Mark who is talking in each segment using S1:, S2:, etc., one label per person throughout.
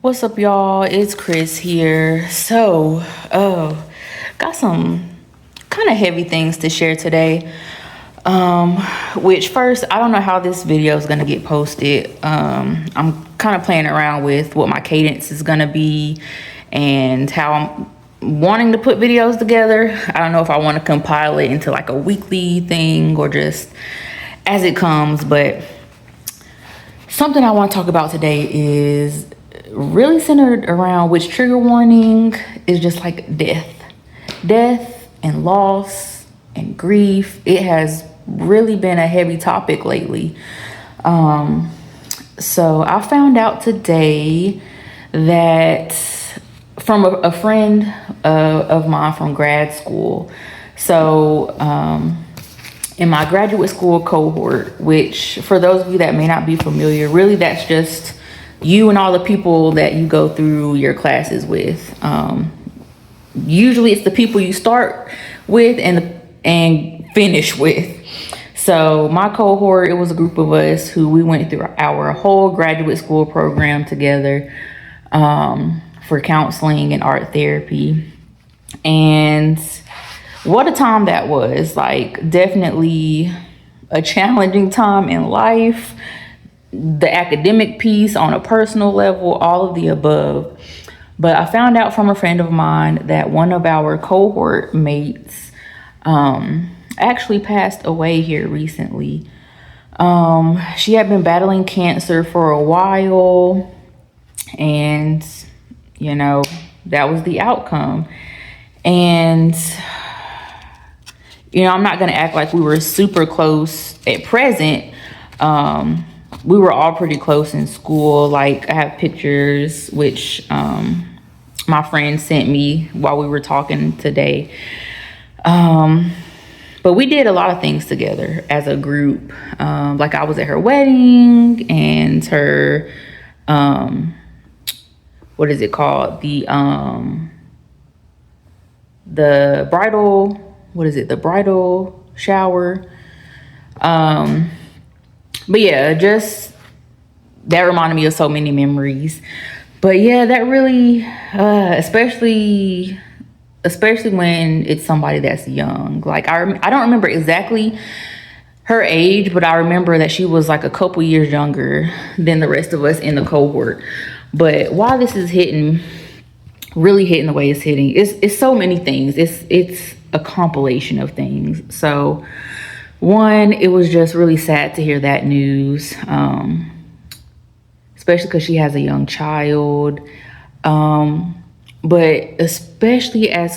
S1: What's up, y'all? It's Chris here. Got some kind of heavy things to share today. Which first, I don't know how this video is gonna get posted. I'm kind of playing around with what my cadence is gonna be and how I'm wanting to put videos together. I don't know if I want to compile it into like a weekly thing or just as it comes, but something I want to talk about today is really centered around which trigger warning is just like death and loss and grief. It has really been a heavy topic lately. So I found out today that from a friend of mine from grad school. So in my graduate school cohort, which for those of you that may not be familiar, really that's just you and all the people that you go through your classes with. Usually it's the people you start with and finish with. So my cohort, it was a group of us who we went through our whole graduate school program together for counseling and art therapy. And what a time that was. Like, definitely a challenging time in life, the academic piece, on a personal level, all of the above. But I found out from a friend of mine that one of our cohort mates actually passed away here recently. She had been battling cancer for a while, and that was the outcome. And I'm not going to act like we were super close at present. We were all pretty close in school. Like, I have pictures, which my friend sent me while we were talking today. But we did a lot of things together as a group. Like, I was at her wedding and her, what is it called? The bridal, the bridal shower. But yeah, just that reminded me of so many memories. But yeah, that really, especially when it's somebody that's young. Like, I don't remember exactly her age, but I remember that she was like a couple years younger than the rest of us in the cohort. But why this is really hitting the way it's hitting, it's so many things. It's a compilation of things. So one, it was just really sad to hear that news, especially because she has a young child. But especially as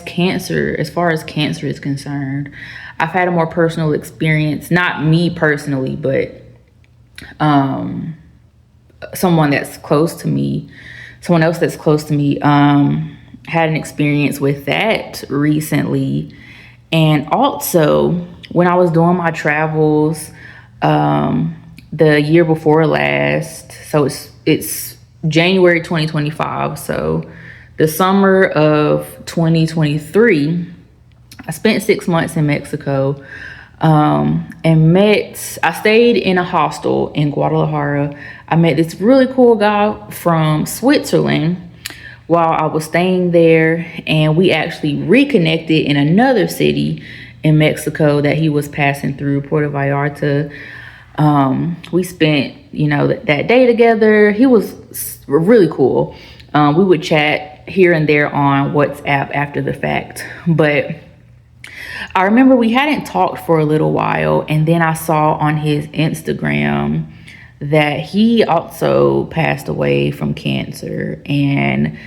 S1: far as cancer is concerned, I've had a more personal experience, not me personally, but someone else that's close to me, had an experience with that recently. And also, when I was doing my travels the year before last, so it's January 2025, so the summer of 2023, I spent 6 months in Mexico, and I stayed in a hostel in Guadalajara. I met this really cool guy from Switzerland while I was staying there, and we actually reconnected in another city in Mexico that he was passing through, Puerto Vallarta. We spent, that day together. He was really cool. We would chat here and there on WhatsApp after the fact, but I remember we hadn't talked for a little while, and then I saw on his Instagram that he also passed away from cancer. And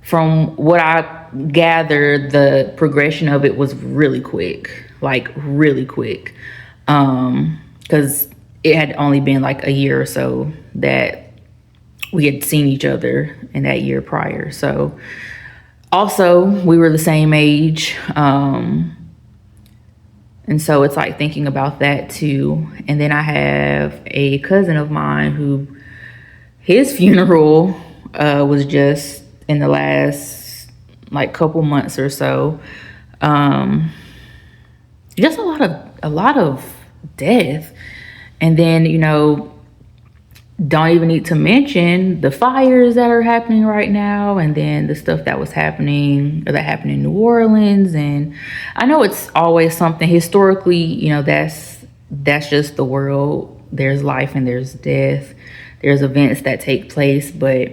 S1: from what I gathered, the progression of it was really quick, because it had only been like a year or so that we had seen each other in that year prior. So also, we were the same age. And so it's like thinking about that too. And then I have a cousin of mine who, his funeral was just in the last like couple months or so. Just a lot of death. And then, don't even need to mention the fires that are happening right now, and then the stuff that was happening or that happened in New Orleans. And I know it's always something historically, that's just the world. There's life and there's death. There's events that take place, but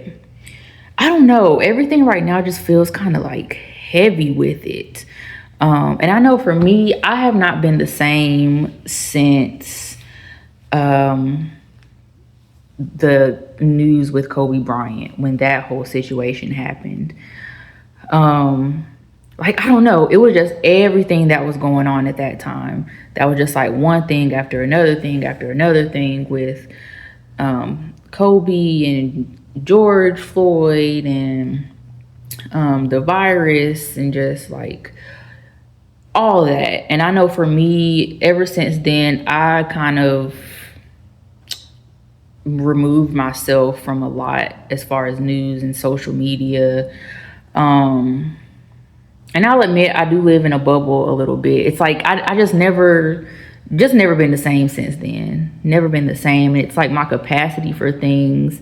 S1: I don't know. Everything right now just feels kind of like heavy with it. And I know for me, I have not been the same since the news with Kobe Bryant, when that whole situation happened. Like, I don't know. It was just everything that was going on at that time. That was just like one thing after another thing after another thing with Kobe and George Floyd and the virus and just like all that. And I know for me, ever since then, I kind of removed myself from a lot as far as news and social media. And I'll admit I do live in a bubble a little bit. It's like I just never been the same since then. Never been the same. And it's like my capacity for things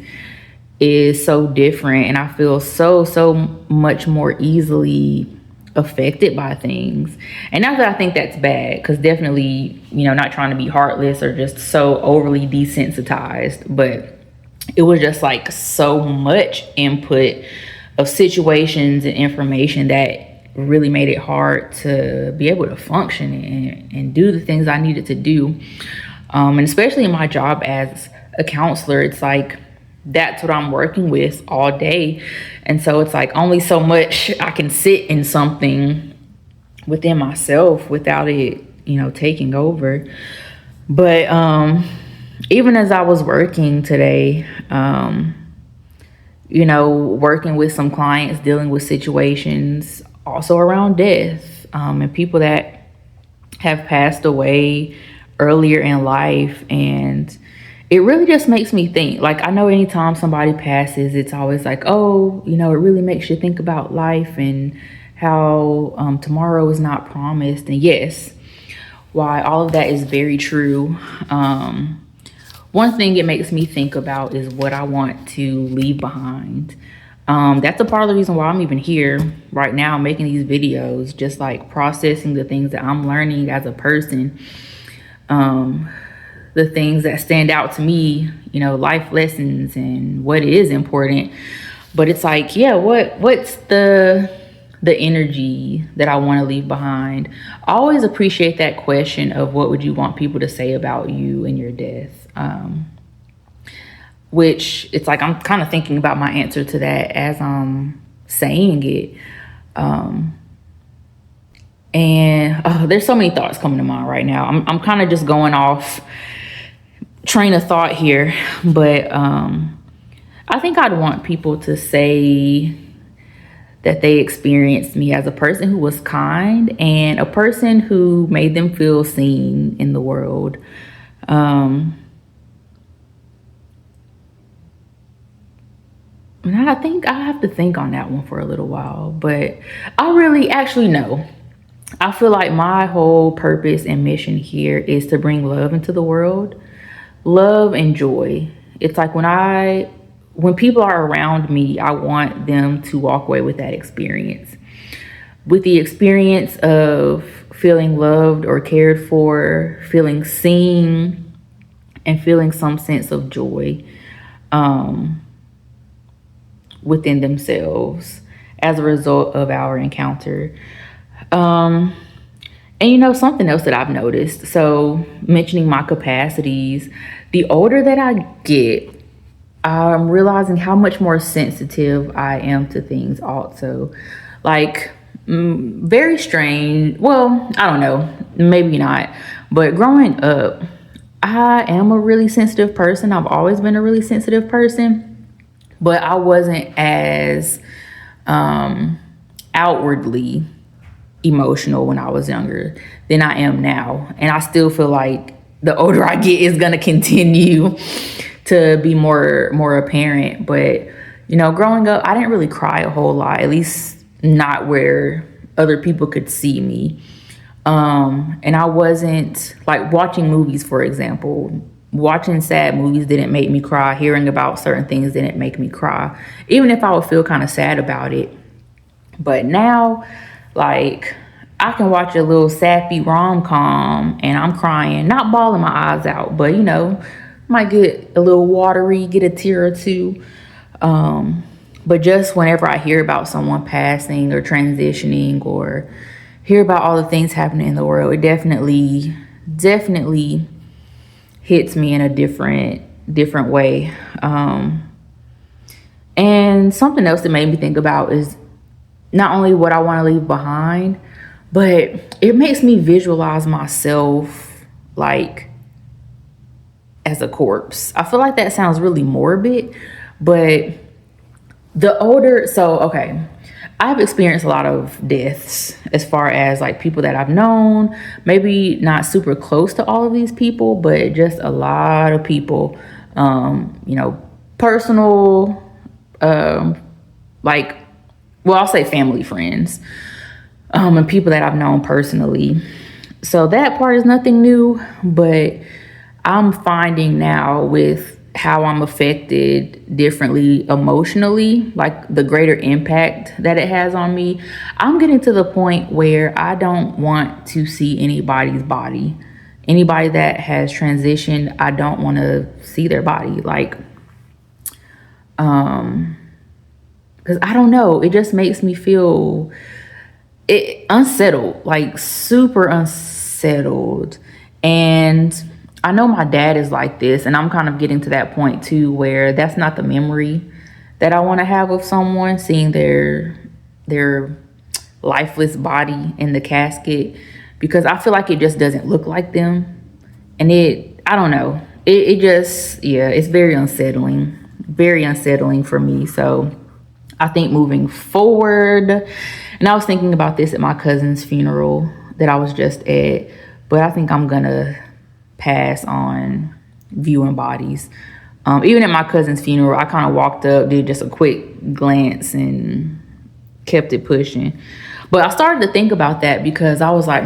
S1: is so different, and I feel so much more easily affected by things. And not that I think that's bad, because definitely, not trying to be heartless or just so overly desensitized, but it was just like so much input of situations and information that really made it hard to be able to function and do the things I needed to do. And especially in my job as a counselor, it's like that's what I'm working with all day. And so it's like only so much I can sit in something within myself without it, taking over. But even as I was working today, working with some clients, dealing with situations also around death, and people that have passed away earlier in life. And it really just makes me think. Like, I know anytime somebody passes, it's always like, oh, it really makes you think about life and how tomorrow is not promised. And yes, why all of that is very true. One thing it makes me think about is what I want to leave behind. That's a part of the reason why I'm even here right now making these videos, just like processing the things that I'm learning as a person. The things that stand out to me, life lessons and what is important. But it's like, yeah, what's the energy that I want to leave behind? I always appreciate that question of what would you want people to say about you and your death? Which it's like I'm kind of thinking about my answer to that as I'm saying it. And there's so many thoughts coming to mind right now. I'm kind of just going off train of thought here, but I think I'd want people to say that they experienced me as a person who was kind and a person who made them feel seen in the world. And I think I have to think on that one for a little while, but I really actually know. I feel like my whole purpose and mission here is to bring love into the world. Love and joy. It's like when people are around me, I want them to walk away with that experience. With the experience of feeling loved or cared for, feeling seen, and feeling some sense of joy within themselves as a result of our encounter. And something else that I've noticed, so mentioning my capacities, the older that I get, I'm realizing how much more sensitive I am to things also. Like, very strange. Well, I don't know, maybe not. But growing up, I am a really sensitive person. I've always been a really sensitive person, but I wasn't as outwardly emotional when I was younger than I am now. And I still feel like the older I get is going to continue to be more apparent. But, growing up, I didn't really cry a whole lot, at least not where other people could see me. And I wasn't like watching movies, for example. watching sad movies didn't make me cry. Hearing about certain things didn't make me cry, even if I would feel kind of sad about it. But now, like, I can watch a little sappy rom-com and I'm crying, not bawling my eyes out, but might get a little watery, get a tear or two. But just whenever I hear about someone passing or transitioning, or hear about all the things happening in the world, it definitely hits me in a different way. And something else that made me think about is not only what I want to leave behind, but it makes me visualize myself like as a corpse. I feel like that sounds really morbid, but okay, I've experienced a lot of deaths as far as like people that I've known, maybe not super close to all of these people, but just a lot of people, personal, like, well, I'll say family, friends, and people that I've known personally. So that part is nothing new, but I'm finding now with how I'm affected differently emotionally, like the greater impact that it has on me. I'm getting to the point where I don't want to see anybody's body. Anybody that has transitioned, I don't want to see their body. Like, because I don't know, it just makes me feel unsettled, like super unsettled. And I know my dad is like this, and I'm kind of getting to that point too, where that's not the memory that I want to have of someone, seeing their lifeless body in the casket, because I feel like it just doesn't look like them. And I don't know, it just, yeah, it's very unsettling for me. So I think moving forward, and I was thinking about this at my cousin's funeral that I was just at, but I think I'm gonna pass on viewing bodies. Even at my cousin's funeral, I kind of walked up, did just a quick glance, and kept it pushing. But I started to think about that because I was like,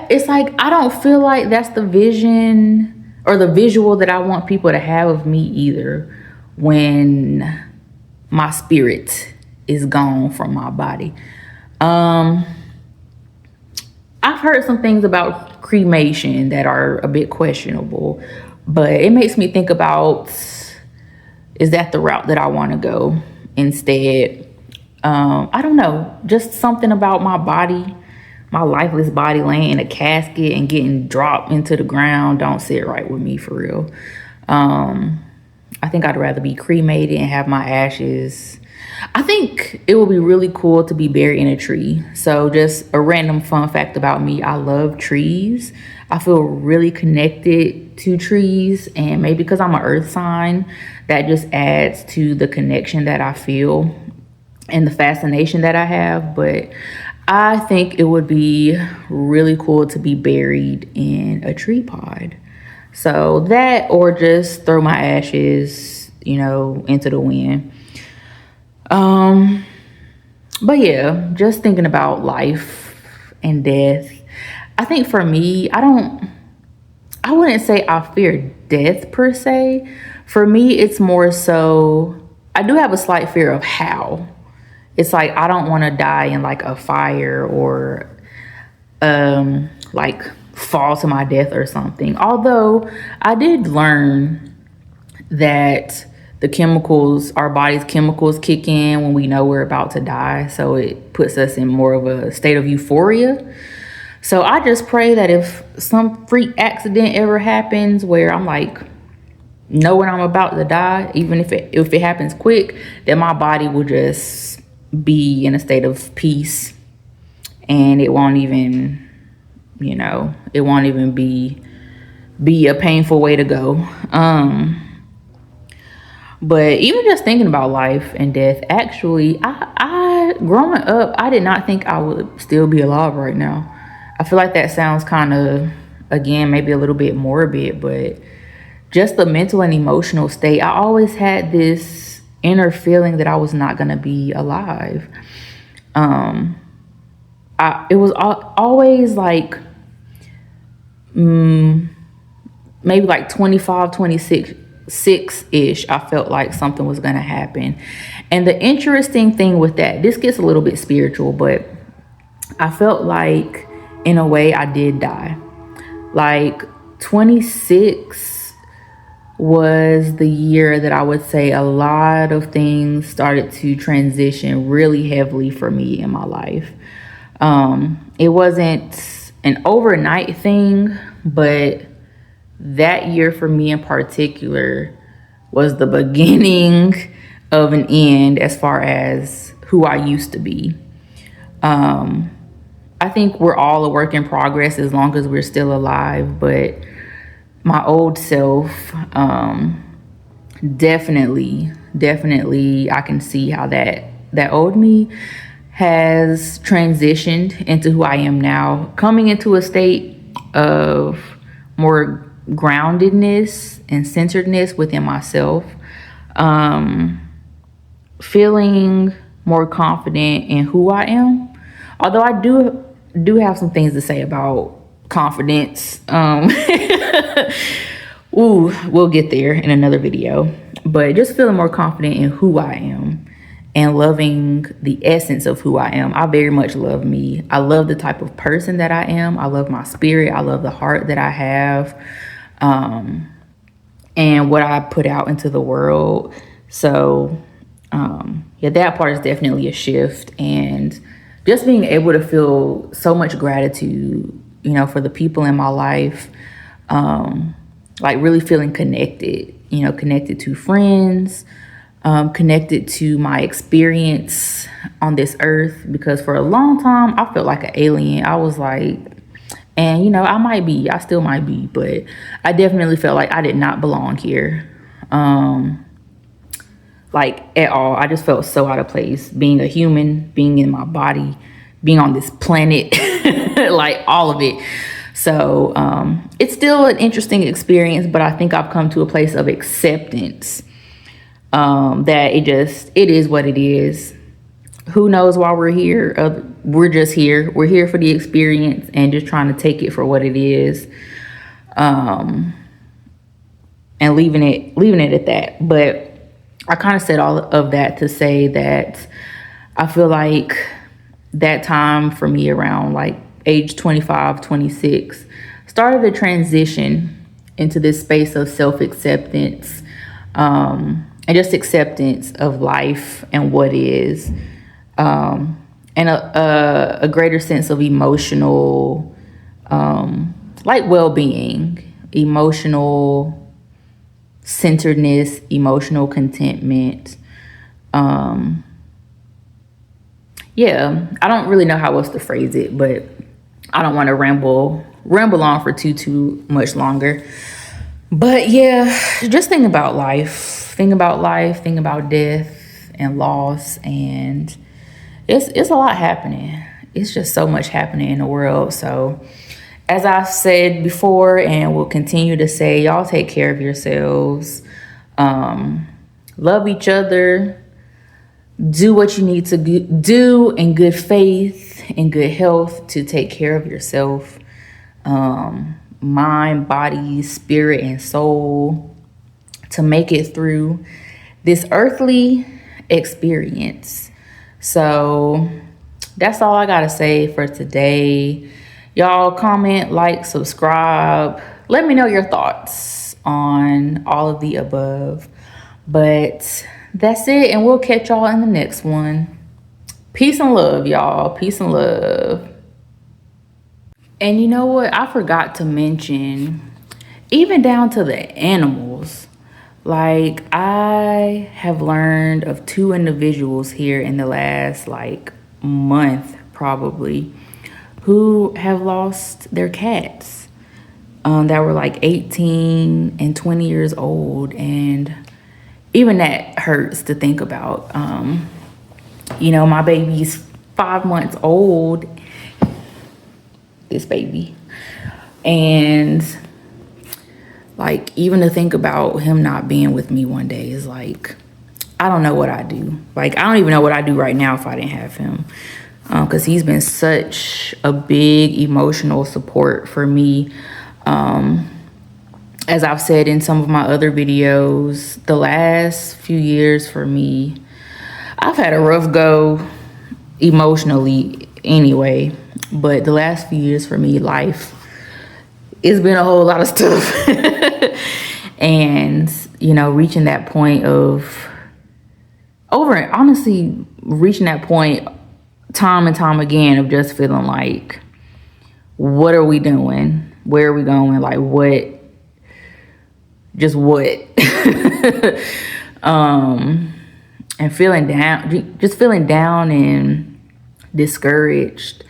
S1: it's like, I don't feel like that's the vision or the visual that I want people to have of me either, when my spirit is gone from my body. I've heard some things about cremation that are a bit questionable, but it makes me think about, is that the route that I want to go instead? I don't know, just something about my body, my lifeless body laying in a casket and getting dropped into the ground don't sit right with me, for real. I think I'd rather be cremated and have my ashes. I think it would be really cool to be buried in a tree. So just a random fun fact about me, I love trees. I feel really connected to trees, and maybe because I'm an earth sign, that just adds to the connection that I feel and the fascination that I have. But I think it would be really cool to be buried in a tree pod. So that, or just throw my ashes, into the wind. But yeah, just thinking about life and death. I think for me, I wouldn't say I fear death per se. For me, it's more so, I do have a slight fear of how. It's like, I don't want to die in like a fire or, like fall to my death or something. Although I did learn that our body's chemicals kick in when we know we're about to die. So it puts us in more of a state of euphoria. So I just pray that if some freak accident ever happens where I'm like, knowing I'm about to die, even if it happens quick, that my body will just be in a state of peace, and it won't even, be a painful way to go. But even just thinking about life and death, actually, I growing up, I did not think I would still be alive right now. I feel like that sounds kind of, again, maybe a little bit morbid, but just the mental and emotional state, I always had this inner feeling that I was not going to be alive. It was always like, maybe like 25, 26 ish, I felt like something was going to happen. And the interesting thing with that, this gets a little bit spiritual, but I felt like in a way I did die. Like 26 was the year that I would say a lot of things started to transition really heavily for me in my life. It wasn't an overnight thing, but that year for me in particular was the beginning of an end as far as who I used to be. I think we're all a work in progress as long as we're still alive, but my old self, definitely, I can see how that old me has transitioned into who I am now, coming into a state of more groundedness and centeredness within myself, feeling more confident in who I am. Although I do have some things to say about confidence. Ooh, we'll get there in another video. But just feeling more confident in who I am and loving the essence of who I am. I very much love me. I love the type of person that I am. I love my spirit. I love the heart that I have, and what I put out into the world. So, yeah, that part is definitely a shift. And just being able to feel so much gratitude, for the people in my life, like really feeling connected, connected to friends, connected to my experience on this earth, because for a long time I felt like an alien. I was like, and I still might be, but I definitely felt like I did not belong here, like at all. I just felt so out of place being a human, being in my body, being on this planet, like all of it. So it's still an interesting experience, but I think I've come to a place of acceptance, that it is what it is. Who knows why we're here? We're just here. We're here for the experience and just trying to take it for what it is, and leaving it at that. But I kind of said all of that to say that I feel like that time for me around like age 25, 26 started a transition into this space of self-acceptance, and just acceptance of life and what is, and a greater sense of emotional, like well-being, emotional centeredness, emotional contentment. Yeah, I don't really know how else to phrase it, but I don't want to ramble on for too much longer. But yeah, just think about life, think about death and loss, and it's a lot happening. It's just so much happening in the world. So as I've said before and will continue to say, y'all take care of yourselves, love each other, do what you need to do in good faith, in good health, to take care of yourself, mind, body, spirit, and soul, to make it through this earthly experience. So that's all I gotta say for today. Y'all comment, like, subscribe. Let me know your thoughts on all of the above. But that's it, and we'll catch y'all in the next one. Peace and love, y'all. Peace and love. And you know what? I forgot to mention, even down to the animals. Like, I have learned of 2 individuals here in the last, month, probably, who have lost their cats, that were 18 and 20 years old. And even that hurts to think about. My baby's 5 months old, this baby. And even to think about him not being with me one day is I don't know what I'd do. I don't even know what I'd do right now if I didn't have him. Because he's been such a big emotional support for me. as I've said in some of my other videos, the last few years for me, I've had a rough go emotionally anyway, but the last few years for me, life, it's been a whole lot of stuff. And, you know, reaching that point honestly, reaching that point time and time again of just feeling like, what are we doing? Where are we going? Like, what? Just what? And feeling down and discouraged.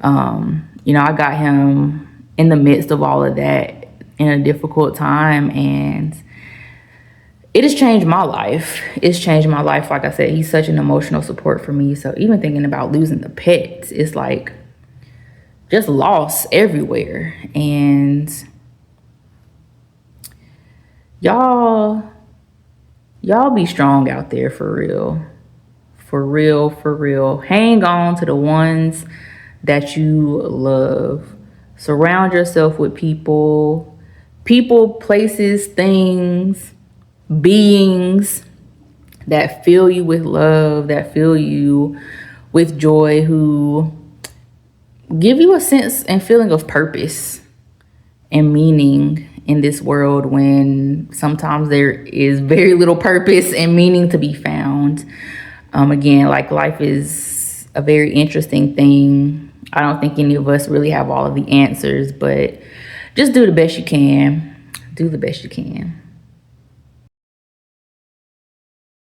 S1: You know, I got him in the midst of all of that in a difficult time, and it has changed my life. It's changed my life. Like I said, he's such an emotional support for me. So even thinking about losing the pets, it's like just loss everywhere. And y'all be strong out there for real. For real, for real. Hang on to the ones that you love. Surround yourself with people, places, things, beings that fill you with love, that fill you with joy, who give you a sense and feeling of purpose and meaning in this world when sometimes there is very little purpose and meaning to be found. Again, like, life is a very interesting thing. I don't think any of us really have all of the answers, but just do the best you can. Do the best you can.